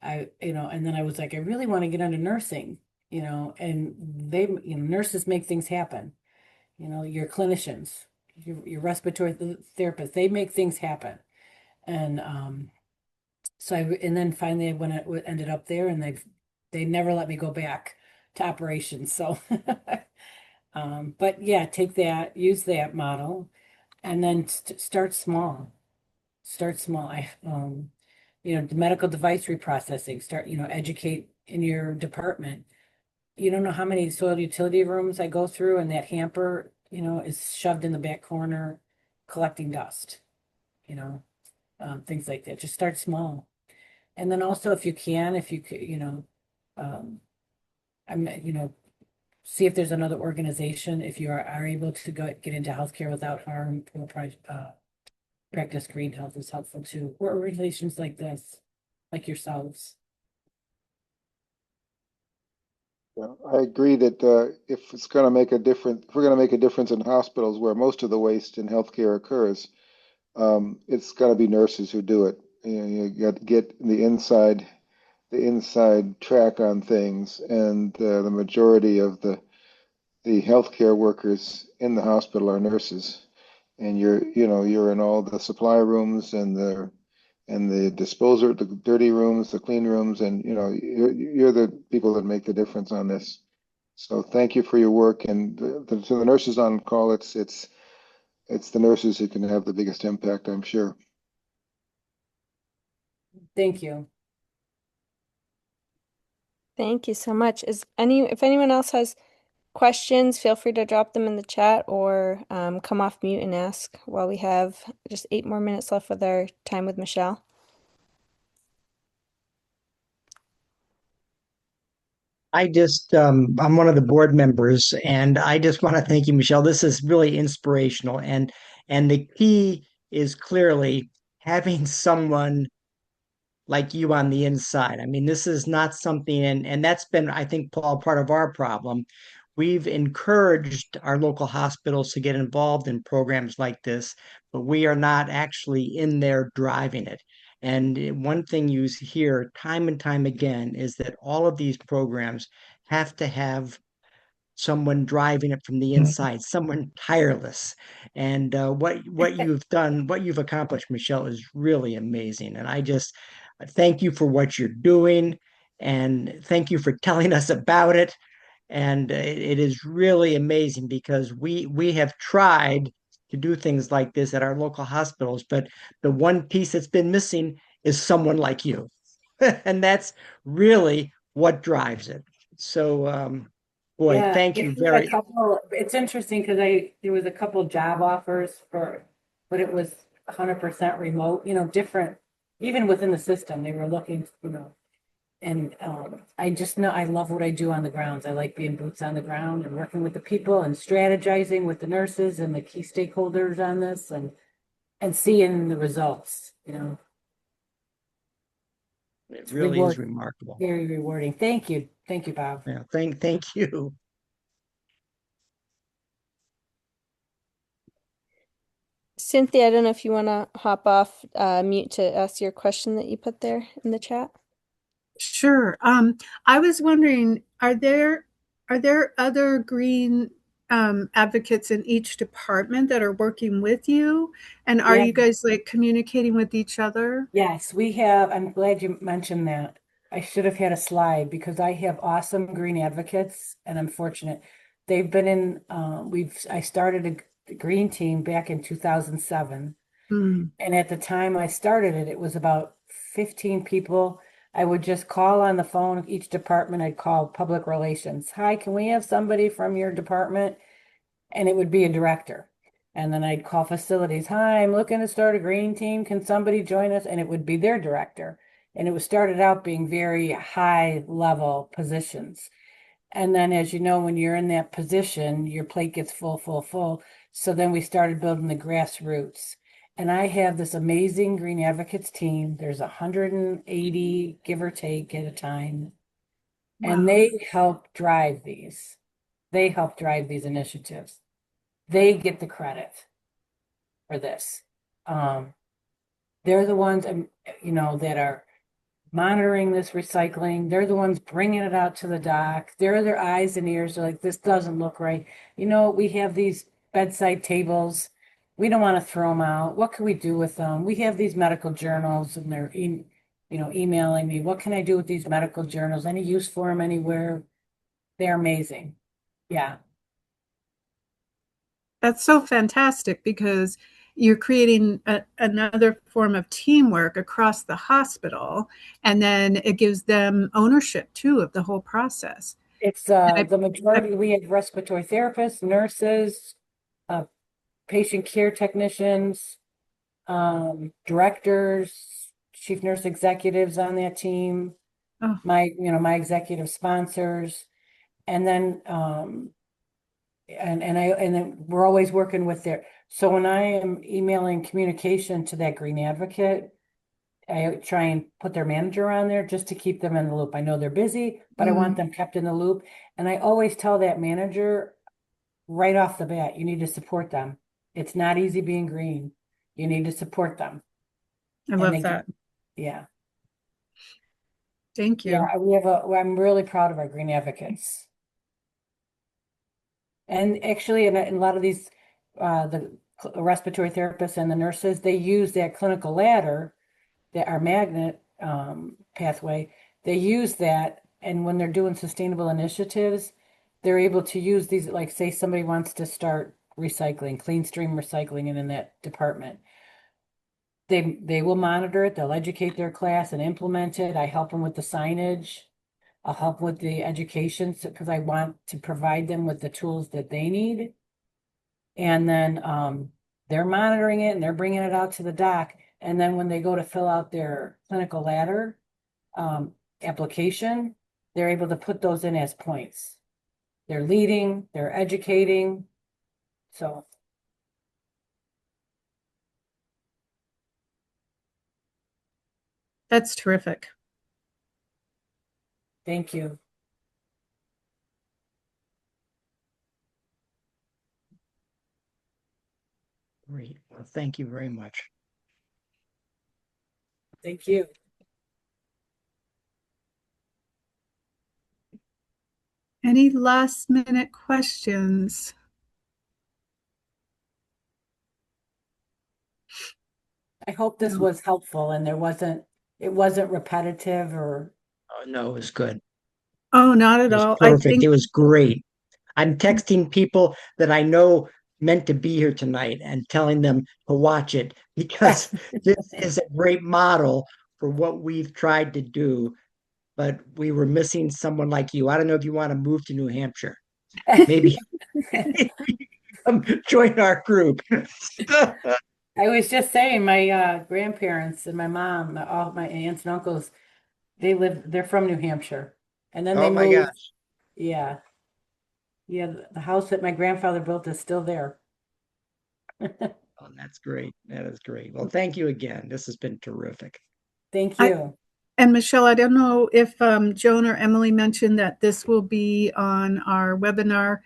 And then I was like, I really want to get into nursing, and nurses make things happen. Your clinicians, your respiratory therapists, they make things happen. And and then finally ended up there, and they never let me go back to operations. So, but yeah, use that model, and then start small. Start small. The medical device reprocessing. Educate in your department. You don't know how many soil utility rooms I go through, and that hamper, is shoved in the back corner, collecting dust. Things like that. Just start small. And then also, if you could, um, see if there's another organization, if you are able to get into healthcare without harm, practice green health is helpful too. Or organizations like this, like yourselves. Yeah, I agree that if it's going to make a difference, if we're going to make a difference in hospitals where most of the waste in healthcare occurs, it's got to be nurses who do it. You got to get the inside track on things, and the majority of the healthcare workers in the hospital are nurses. And you're in all the supply rooms and the disposer, the dirty rooms, the clean rooms, and you're the people that make the difference on this. So thank you for your work, and to the nurses on call, it's the nurses who can have the biggest impact, I'm sure. Thank you. Thank you so much. If anyone else has questions, feel free to drop them in the chat or come off mute and ask while we have just 8 more minutes left with our time with Michelle. I'm one of the board members, and I just want to thank you, Michelle. This is really inspirational, and the key is clearly having someone like you on the inside. I mean, this is not something, and that's been, I think, Paul, part of our problem. We've encouraged our local hospitals to get involved in programs like this, but we are not actually in there driving it. And one thing you hear time and time again is that all of these programs have to have someone driving it from the inside, someone tireless. And what you've done, what you've accomplished, Michelle, is really amazing. And I just thank you for what you're doing, and thank you for telling us about it. And it is really amazing because we have tried to do things like this at our local hospitals, but the one piece that's been missing is someone like you. And that's really what drives it. So, boy, Yeah, thank you very. it's interesting because there was a couple job offers but it was 100% remote, different, even within the system, they were looking, and I just know I love what I do on the grounds. I like being boots on the ground and working with the people and strategizing with the nurses and the key stakeholders on this, and seeing the results, It it's really is remarkable. very rewarding. Thank you. Thank you, Bob. Yeah, thank you. Cynthia, I don't know if you want to hop off mute to ask your question that you put there in the chat. Sure. I was wondering, are there other green advocates in each department that are working with you? And are Yeah. you guys like communicating with each other? Yes, we have. I'm glad you mentioned that. I should have had a slide because I have awesome green advocates, and I'm fortunate. They've been in, I started a green team back in 2007. Mm. And at the time I started it, it was about 15 people. I would just call on the phone, each department, I'd call public relations. Hi, can we have somebody from your department? And it would be a director. And then I'd call facilities. Hi, I'm looking to start a green team. Can somebody join us? And it would be their director. And it was started out being very high level positions. And then, as you know, when you're in that position, your plate gets full, full, full. So then we started building the grassroots. And I have this amazing Green Advocates team. There's 180, give or take, at a time. And Wow. they help drive these. They help drive these initiatives. they get the credit for this. They're the ones, that are monitoring this recycling. They're the ones bringing it out to the dock. They're their eyes and ears. They're like, this doesn't look right. We have these bedside tables. We don't want to throw them out. What can we do with them? We have these medical journals, and they're, emailing me. What can I do with these medical journals? Any use for them anywhere? They're amazing. Yeah. That's so fantastic because you're creating another form of teamwork across the hospital, and then it gives them ownership too of the whole process. It's the majority. We have respiratory therapists, nurses, patient care technicians, directors, chief nurse executives on that team, Oh. my executive sponsors, and then and then we're always working with so when I am emailing communication to that green advocate, I try and put their manager on there just to keep them in the loop. I know they're busy, but I want them kept in the loop. And I always tell that manager right off the bat, you need to support them. It's not easy being green. You need to support them. I love that. Yeah. Thank you. Yeah, I'm really proud of our green advocates. And actually, in a lot of these, the respiratory therapists and the nurses, they use that clinical ladder, our magnet pathway. They use that, and when they're doing sustainable initiatives, they're able to use these, like say somebody wants to start recycling, clean stream recycling, and in that department. They will monitor it, they'll educate their class and implement it. I help them with the signage. I'll help with the education because I want to provide them with the tools that they need. And then they're monitoring it and they're bringing it out to the doc. And then when they go to fill out their clinical ladder application, they're able to put those in as points. They're leading, they're educating. So. That's terrific. Thank you. Great. Well, thank you very much. Thank you. Any last minute questions? I hope this was helpful and it wasn't repetitive or. Oh, no, it was good. Oh, not at It was all. perfect. It was great. I'm texting people that I know meant to be here tonight and telling them to watch it because this is a great model for what we've tried to do, but we were missing someone like you. I don't know if you want to move to New Hampshire. Maybe come join our group. I was just saying, my grandparents and my mom, all my aunts and uncles, they're from New Hampshire. And then they Oh my moved. gosh. Yeah. Yeah, the house that my grandfather built is still there. Oh, that's great. That is great. Well, thank you again. This has been terrific. Thank you. And Michelle, I don't know if Joan or Emily mentioned that this will be on our webinar,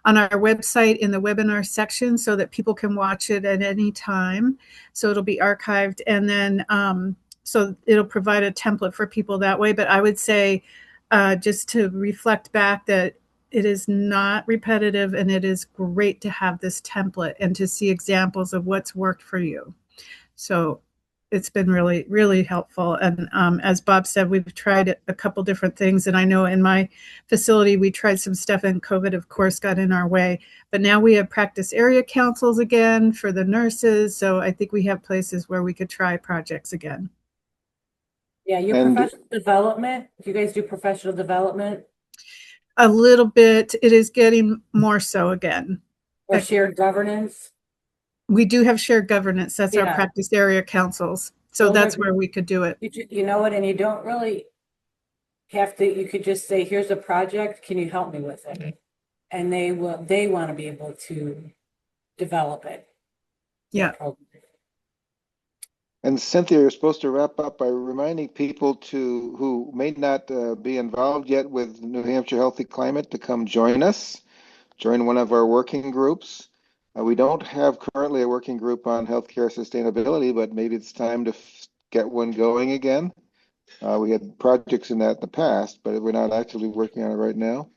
on our website in the webinar section so that people can watch it at any time. So it'll be archived, and then so it'll provide a template for people that way. But I would say just to reflect back that it is not repetitive, and it is great to have this template and to see examples of what's worked for you. So it's been really, really helpful. And as Bob said, we've tried a couple different things. And I know in my facility, we tried some stuff, and COVID, of course, got in our way. But now we have practice area councils again for the nurses. So I think we have places where we could try projects again. Yeah, your professional development, do you guys do professional development? A little bit. It is getting more so again. Or shared governance? We do have shared governance. That's our Yeah. practice area councils. So Those that's are- where we could do it. You know what? And you don't really have to, you could just say, here's a project. Can you help me with it? And they want to be able to develop it. Yeah. And Cynthia, you're supposed to wrap up by reminding people who may not be involved yet with New Hampshire Healthy Climate to come join us, join one of our working groups. We don't have currently a working group on healthcare sustainability, but maybe it's time to get one going again. We had projects in that in the past, but we're not actively working on it right now.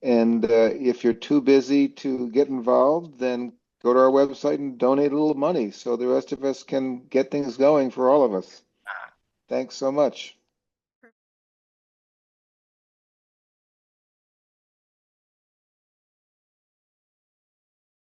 And if you're too busy to get involved, then go to our website and donate a little money so the rest of us can get things going for all of us. Thanks so much.